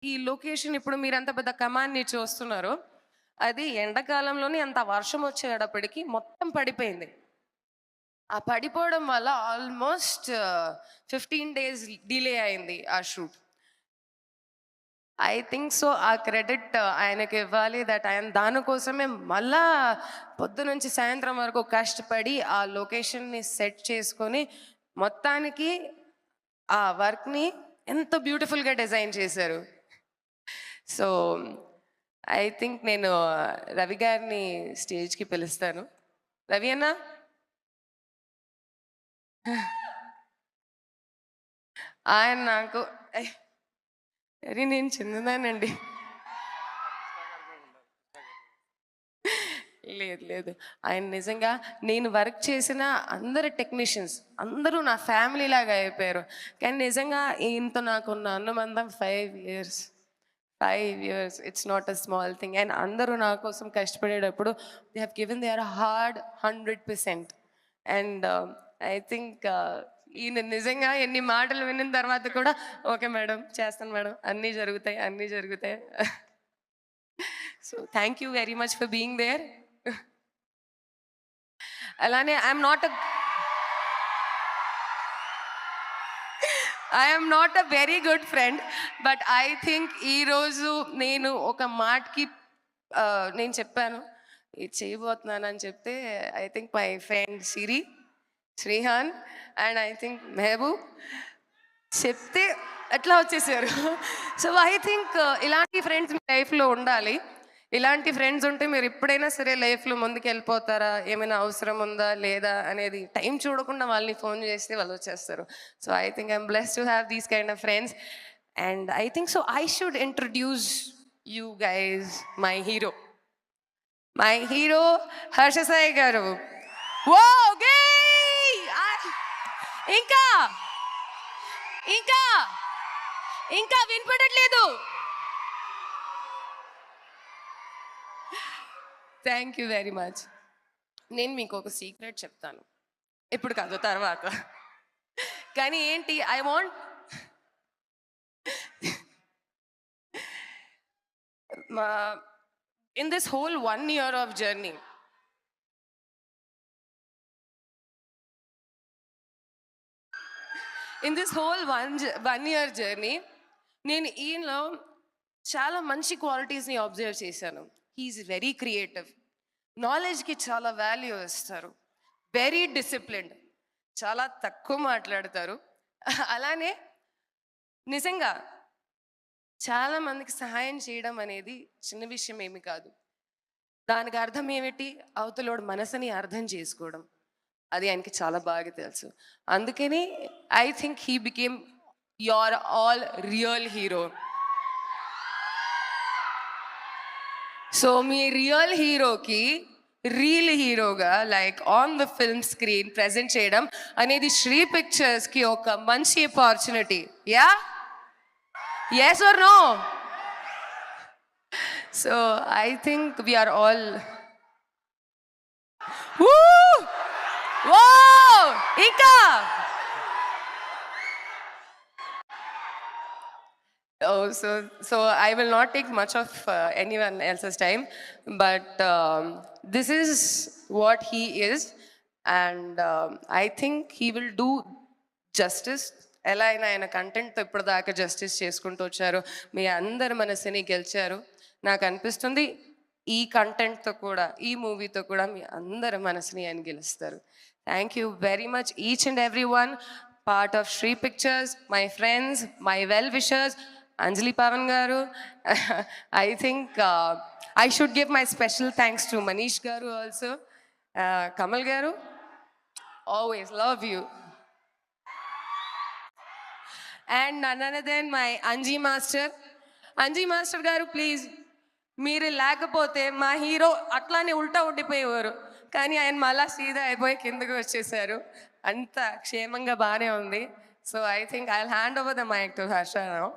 ఈ లొకేషన్ ఇప్పుడు మీరంత పెద్ద కమాన్ని చూస్తున్నారు. అది ఎండాకాలంలోనే అంత వర్షం వచ్చేటప్పటికి మొత్తం పడిపోయింది. ఆ పడిపోవడం వల్ల ఆల్మోస్ట్ 15 డేస్ డిలే అయింది ఆ షూట్. ఐ థింక్ సో ఆ క్రెడిట్ ఆయనకి ఇవ్వాలి. దట్ ఆయన దానికోసమే మళ్ళా పొద్దునుంచి సాయంత్రం వరకు కష్టపడి ఆ లొకేషన్ని సెట్ చేసుకొని మొత్తానికి ఆ వర్క్ని ఎంత బ్యూటిఫుల్గా డిజైన్ చేశారు. సో ఐ థింక్ నేను రవి గారిని స్టేజ్కి పిలుస్తాను. రవి అన్న, ఆయన నాకు అరే నేను చిన్నదానండి. లేదు లేదు, ఆయన నిజంగా నేను వర్క్ చేసిన అందరు టెక్నీషియన్స్ అందరూ నా ఫ్యామిలీ లాగా అయిపోయారు. కానీ నిజంగా ఈయనతో నాకున్న అనుబంధం 5 years. 5 years, it's not a small thing. And అందరూ నా కోసం కష్టపడేటప్పుడు they have given their hard 100%. And I think ఈయన నిజంగా ఎన్ని మాటలు విన్న తర్వాత కూడా ఓకే మేడం, చేస్తాను మేడం, అన్నీ జరుగుతాయి, అన్నీ జరుగుతాయి. So thank you very much for being there. అలానే I'm not a very good friend, but I think ఈరోజు నేను ఒక మాటకి నేను చెప్పాను ఇది చేయబోతున్నాను అని చెప్తే, I think my friend Srihan and I think Mehboob చెప్తే అట్లా వచ్చేసారు. సో ఐ థింక్ ఇలాంటి ఫ్రెండ్స్ మీ లైఫ్లో ఉండాలి. ఇలాంటి ఫ్రెండ్స్ ఉంటే మీరు ఎప్పుడైనా సరే లైఫ్లో ముందుకు వెళ్ళిపోతారా, ఏమైనా అవసరం ఉందా లేదా అనేది టైం చూడకుండా వాళ్ళని ఫోన్ చేస్తే వాళ్ళు వచ్చేస్తారు. So I think I'm blessed to have these kind of friends. And I think so I should introduce you guys my hero Harsha Sai garu. Okay ఇంకా ఇంకా ఇంకా వినపడట్లేదు. Thank you very much. నేను మీకు ఒక సీక్రెట్ చెప్తాను, ఇప్పుడు కాదు తర్వాత. కానీ ఏంటి, I want in this whole 1 year of journey, in this whole 1 year journey నేను ఈయనలో చాలా మంచి క్వాలిటీస్ని అబ్జర్వ్ చేశాను. హీఈస్ వెరీ క్రియేటివ్, నాలెడ్జ్కి చాలా వాల్యూ ఇస్తారు, వెరీ డిసిప్లిన్డ్, చాలా తక్కువ మాట్లాడతారు. అలానే నిజంగా చాలా మందికి సహాయం చేయడం అనేది చిన్న విషయం ఏమి కాదు. దానికి అర్థం ఏమిటి, అవతలోడు మనసుని అర్థం చేసుకోవడం, అది ఆయనకి చాలా బాగా తెలుసు. అందుకని I think he became your all real hero. So మీ రియల్ హీరోకి రియల్ హీరోగా like on the film screen present చేయడం అనేది శ్రీ పిక్చర్స్కి ఒక మంచి opportunity. Yeah, yes or no? So I think we're all ఇంకా Oh, so I will not take much of anyone else's time, but this is what he is, and I think he will do justice. ఎలా అయినా ఆయన కంటెంట్తో ఇప్పటిదాకా justice చేసుకుంటూ వచ్చారు, మీ అందరి మనసుని గెలిచారు. నాకు అనిపిస్తుంది ఈ కంటెంట్తో కూడా, ఈ మూవీతో కూడా మీ అందరి మనసుని ఆయన గెలుస్తారు. Thank you very much each and every one part of Sri Pictures, my friends, my well wishers, Anjali Pavan garu. I think I should give my special thanks to Manish garu also. Kamal garu, always love you. And none other than my Anji master garu, please. మీరు లేకపోతే మా hero అట్లానే ఉల్టా ఉండిపోయేవారు, కానీ ఆయన మళ్ళా సీదా అయిపోయి కిందకు వచ్చేసారు. అంత క్షేమంగా బాగానే ఉంది. So I think I will hand over the mic to Harsha now.